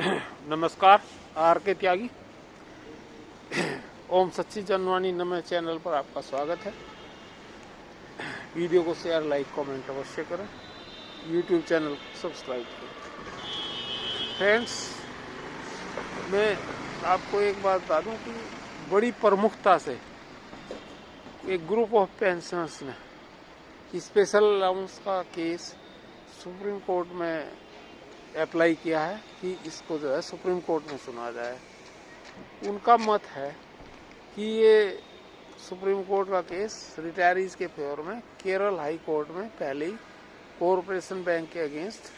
नमस्कार। आर के त्यागी ओम सच्ची जनवाणी नमे चैनल पर आपका स्वागत है। वीडियो को शेयर लाइक कमेंट अवश्य करें। यूट्यूब चैनल को सब्सक्राइब करें। फ्रेंड्स, मैं आपको एक बात बता दूं कि बड़ी प्रमुखता से एक ग्रुप ऑफ पेंशनर्स ने स्पेशल अलाउंस का केस सुप्रीम कोर्ट में अप्लाई किया है कि इसको जो है सुप्रीम कोर्ट में सुना जाए। उनका मत है कि ये सुप्रीम कोर्ट का केस रिटायरीज के फेवर में केरल हाई कोर्ट में पहले ही कॉरपोरेशन बैंक के अगेंस्ट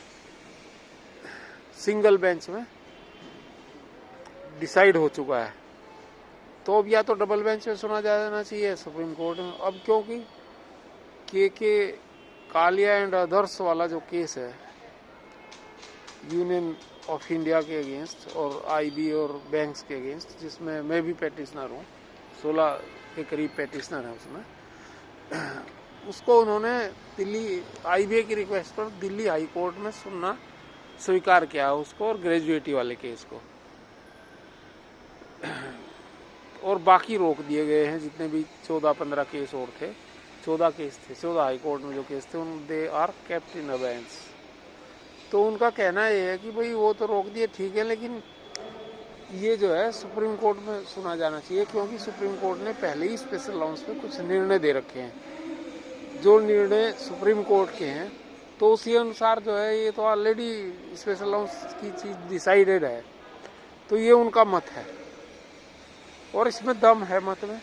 सिंगल बेंच में डिसाइड हो चुका है। तो अब या तो डबल बेंच में सुना जाना चाहिए सुप्रीम कोर्ट में। अब क्योंकि के कालिया एंड अदर्स वाला जो केस है यूनियन ऑफ इंडिया के अगेंस्ट और आईबी और बैंक्स के अगेंस्ट, जिसमें मैं भी पेटिशनर हूँ, 16 के करीब पेटिशनर है उसमें, उसको उन्होंने दिल्ली आईबीए की रिक्वेस्ट पर दिल्ली हाई कोर्ट में सुनना स्वीकार किया उसको और ग्रेजुएटी वाले केस को, और बाकी रोक दिए गए हैं जितने भी 14-15 केस और थे। 14 केस थे, 14 हाई कोर्ट में जो केस थे उन दे आर केप्ट इन अबेंस। तो उनका कहना ये है कि भाई वो तो रोक दिए ठीक है, लेकिन ये जो है सुप्रीम कोर्ट में सुना जाना चाहिए, क्योंकि सुप्रीम कोर्ट ने पहले ही स्पेशल अलाउंस पे कुछ निर्णय दे रखे हैं। जो निर्णय सुप्रीम कोर्ट के हैं तो उसी अनुसार जो है ये तो ऑलरेडी स्पेशल अलाउंस की चीज डिसाइडेड है। तो ये उनका मत है और इसमें दम है मत में।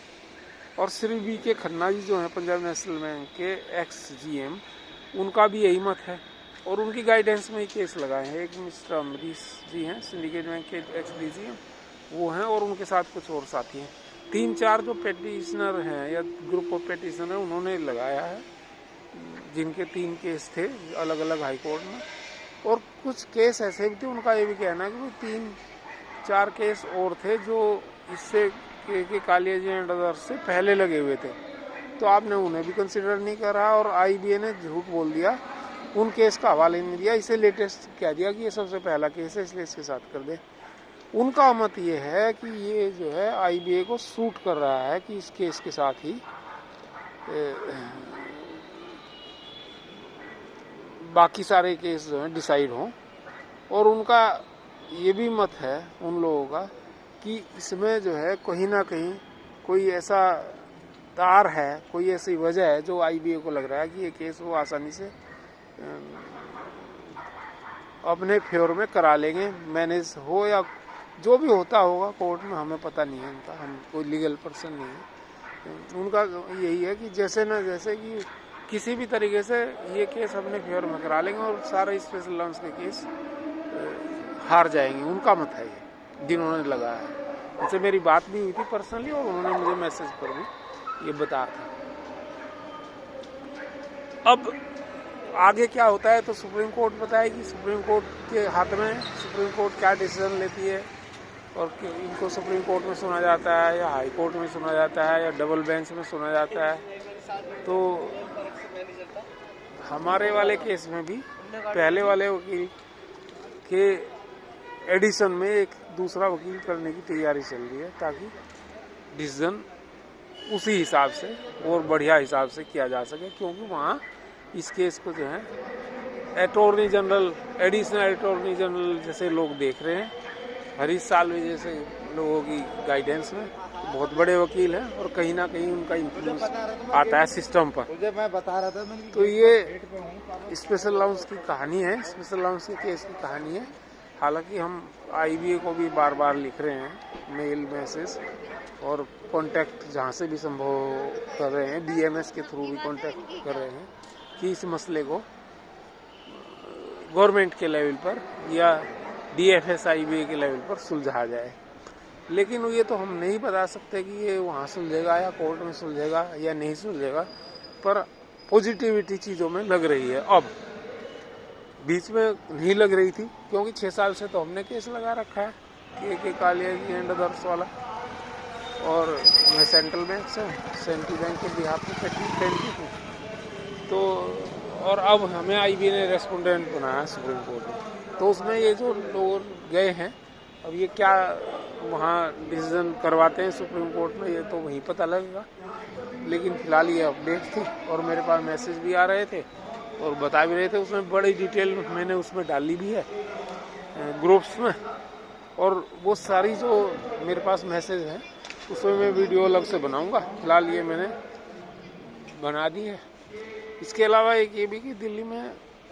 और श्री बी के खन्ना जी जो है पंजाब नेशनल बैंक के एक्स जीएम, उनका भी यही मत है और उनकी गाइडेंस में ही केस लगाए हैं। एक मिस्टर अमरीश जी हैं सिंडिकेट बैंक के एक्स डीजीएम, वो हैं, और उनके साथ कुछ और साथी हैं। 3-4 जो पेटिशनर हैं या ग्रुप ऑफ पेटिशनर है उन्होंने लगाया है, जिनके 3 केस थे अलग अलग हाई कोर्ट में। और कुछ केस ऐसे भी थे, उनका ये भी कहना है कि 3-4 केस और थे जो इससे के कालिया जी एंड अदर्स से पहले लगे हुए थे, तो आपने उन्हें भी कंसिडर नहीं करा और आईबीए ने झूठ बोल दिया, उन केस का हवाला नहीं दिया, इसे लेटेस्ट कह दिया कि ये सबसे पहला केस है इसलिए इसके साथ कर दे। उनका मत ये है कि ये जो है आईबीए को सूट कर रहा है कि इस केस के साथ ही बाकी सारे केस जो हैं डिसाइड हों। और उनका ये भी मत है उन लोगों का कि इसमें जो है कहीं ना कहीं कोई ऐसा तार है, कोई ऐसी वजह है जो आईबीए को लग रहा है कि ये केस वो आसानी से अपने फेवर में करा लेंगे, मैनेज हो या जो भी होता होगा कोर्ट में, हमें पता नहीं है उनका, हम कोई लीगल पर्सन नहीं है। उनका यही है कि जैसे न जैसे कि किसी भी तरीके से ये केस अपने फेवर में करा लेंगे और सारे स्पेशल अलाउंस के केस हार जाएंगे। उनका मत है ये, जिन्होंने लगाया है। उनसे मेरी बात भी हुई थी पर्सनली और उन्होंने मुझे मैसेज पर भी ये बताया था। अब आगे क्या होता है तो सुप्रीम कोर्ट बताएगी, सुप्रीम कोर्ट के हाथ में सुप्रीम कोर्ट क्या डिसीजन लेती है और इनको सुप्रीम कोर्ट में सुना जाता है या हाई कोर्ट में सुना जाता है या डबल बेंच में सुना जाता है। तो हमारे वाले केस में भी पहले वाले वकील के एडिशन में एक दूसरा वकील करने की तैयारी चल रही है, ताकि डिसीजन उसी हिसाब से और बढ़िया हिसाब से किया जा सके, क्योंकि वहाँ इस केस को जो है attorney general, additional attorney general जैसे लोग देख रहे हैं, हरीश साल्वे जैसे लोगों की गाइडेंस में बहुत बड़े वकील हैं और कहीं ना कहीं उनका इन्फ्लुएंस आता है सिस्टम पर। मैं बता रहा था तो ये स्पेशल अलाउंस की कहानी है, स्पेशल अलाउंस के केस की कहानी है। हालांकि हम आईबीए को भी बार बार लिख रहे हैं मेल मैसेज और कांटेक्ट जहाँ से भी संभव कर रहे हैं, बीएमएस के थ्रू भी कांटेक्ट कर रहे हैं कि इस मसले को गवर्नमेंट के लेवल पर या डीएफएस आईबीए के लेवल पर सुलझा जाए। लेकिन ये तो हम नहीं बता सकते कि ये वहाँ सुलझेगा या कोर्ट में सुलझेगा या नहीं सुलझेगा, पर पॉजिटिविटी चीज़ों में लग रही है। अब बीच में नहीं लग रही थी, क्योंकि 6 साल से तो हमने केस लगा रखा है के कालिया जी एंड अदर्स वाला, और मैं सेंट्रल बैंक से सेंट्रल बैंक के बिहाफ में पेटिशन हूँ। तो और अब हमें आईबीए ने रेस्पोंडेंट बनाया सुप्रीम कोर्ट में। तो उसमें ये जो लोग गए हैं, अब ये क्या वहाँ डिसीजन करवाते हैं सुप्रीम कोर्ट में, ये तो वहीं पता लगेगा। लेकिन फिलहाल ये अपडेट थी और मेरे पास मैसेज भी आ रहे थे और बता भी रहे थे, उसमें बड़ी डिटेल मैंने उसमें डाली भी है ग्रुप्स में, और वो सारी जो मेरे पास मैसेज हैं उसमें मैं वीडियो अलग से बनाऊंगा। फिलहाल ये मैंने बना दी है। इसके अलावा एक ये भी कि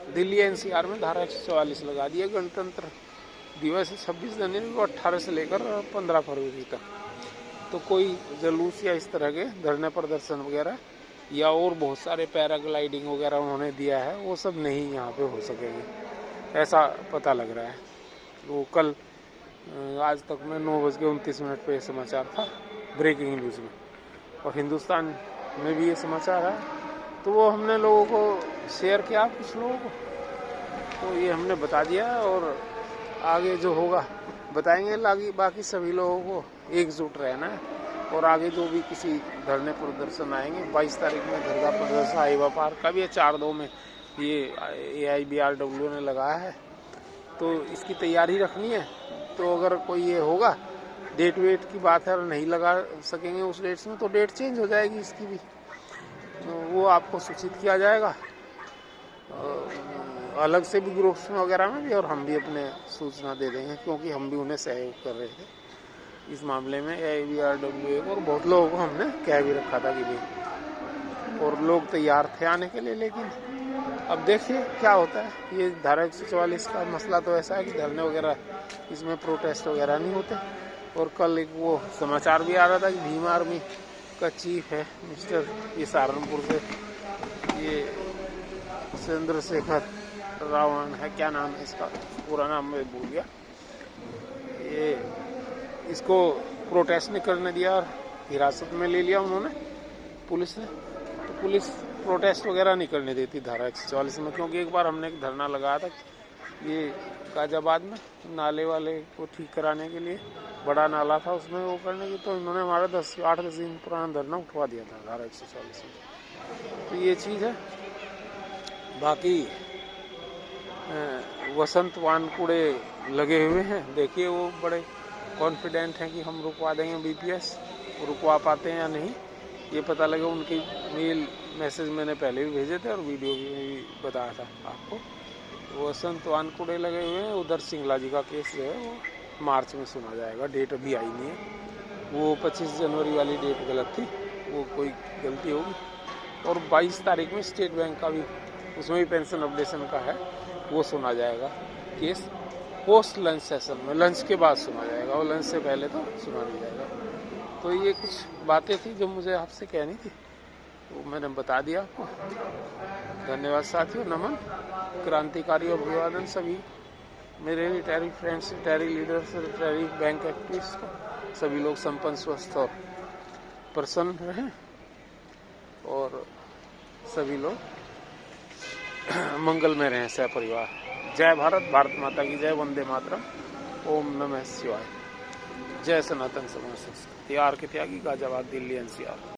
दिल्ली एनसीआर में धारा 144 लगा दिया गणतंत्र दिवस 26 जनवरी को 18 से लेकर 15 फरवरी तक। तो कोई जुलूस या इस तरह के धरने प्रदर्शन वगैरह या और बहुत सारे पैराग्लाइडिंग वगैरह उन्होंने दिया है, वो सब नहीं यहाँ पे हो सकेंगे, ऐसा पता लग रहा है। वो कल आज तक में 9:29 पे समाचार था ब्रेकिंग न्यूज़ में, और हिंदुस्तान में भी ये समाचार है। तो वो हमने लोगों को शेयर किया, कुछ लोगों को, तो ये हमने बता दिया और आगे जो होगा बताएंगे। बाकी सभी लोगों को एकजुट रहना है, और आगे जो भी किसी धरने प्रदर्शन आएंगे, 22 तारीख में धरना प्रदर्शन आईवा पार्क का भी है, 4-2 में ये AIBRW ने लगाया है, तो इसकी तैयारी रखनी है। तो अगर कोई ये होगा डेट वेट की बात है और नहीं लगा सकेंगे उस डेट्स में, तो डेट चेंज हो जाएगी इसकी भी, तो वो आपको सूचित किया जाएगा अलग से भी ग्रुप्स में वगैरह में भी, और हम भी अपने सूचना दे देंगे, क्योंकि हम भी उन्हें सहयोग कर रहे थे इस मामले में AIBRW को, और बहुत लोगों को हमने कह भी रखा था कि भाई, और लोग तैयार थे आने के लिए। लेकिन अब देखिए क्या होता है। ये धारा 144 का मसला तो ऐसा है कि धरने वगैरह इसमें प्रोटेस्ट वगैरह नहीं होते। और कल एक वो समाचार भी आ रहा था कि भीम आर्मी का चीफ है मिस्टर, ये सहारनपुर से, ये चंद्रशेखर रावण है, क्या नाम है इसका, पूरा नाम मैं भूल गया, ये इसको प्रोटेस्ट नहीं करने दिया और हिरासत में ले लिया उन्होंने, पुलिस ने। तो पुलिस प्रोटेस्ट वगैरह नहीं करने देती धारा 144 में, क्योंकि एक बार हमने एक धरना लगाया था ये गाजियाबाद में, नाले वाले को ठीक कराने के लिए, बड़ा नाला था उसमें वो करने की, तो इन्होंने हमारा 8-10 दिन पुराना धरना उठवा दिया था धारा 144 में। तो ये चीज़ है। बाकी वसंत वानकुड़े लगे हुए हैं, देखिए वो बड़े कॉन्फिडेंट हैं कि हम रुकवा देंगे BPS, रुकवा पाते हैं या नहीं ये पता लगे। उनकी मेल मैसेज मैंने पहले भी भेजे थे और वीडियो भी बताया था आपको। वसंत वानकुड़े लगे हुए हैं। उधर सिंगला जी का केस जो है वो मार्च में सुना जाएगा, डेट अभी आई नहीं है। वो 25 जनवरी वाली डेट गलत थी, वो कोई गलती होगी। और 22 तारीख में स्टेट बैंक का भी, उसमें भी पेंशन अपडेशन का है, वो सुना जाएगा केस पोस्ट लंच सेशन में, लंच के बाद सुना जाएगा, और लंच से पहले तो सुना नहीं जाएगा। तो ये कुछ बातें थी जो मुझे आपसे कहनी थी, वो मैंने बता दिया आपको। धन्यवाद साथियों, नमन, क्रांतिकारी और अभिवादन सभी मेरे retiree friends, retiree leaders, retiree bank activist को। सभी लोग संपन्न, स्वस्थ और प्रसन्न रहें, और सभी लोग मंगल में रहें, सहपरिवार। जय भारत, भारत माता की जय, वंदे मातरम, ओम नमः शिवाय, जय सनातन समाज संस्कृति। आर के त्यागी, गाजियाबाद, दिल्ली NCR।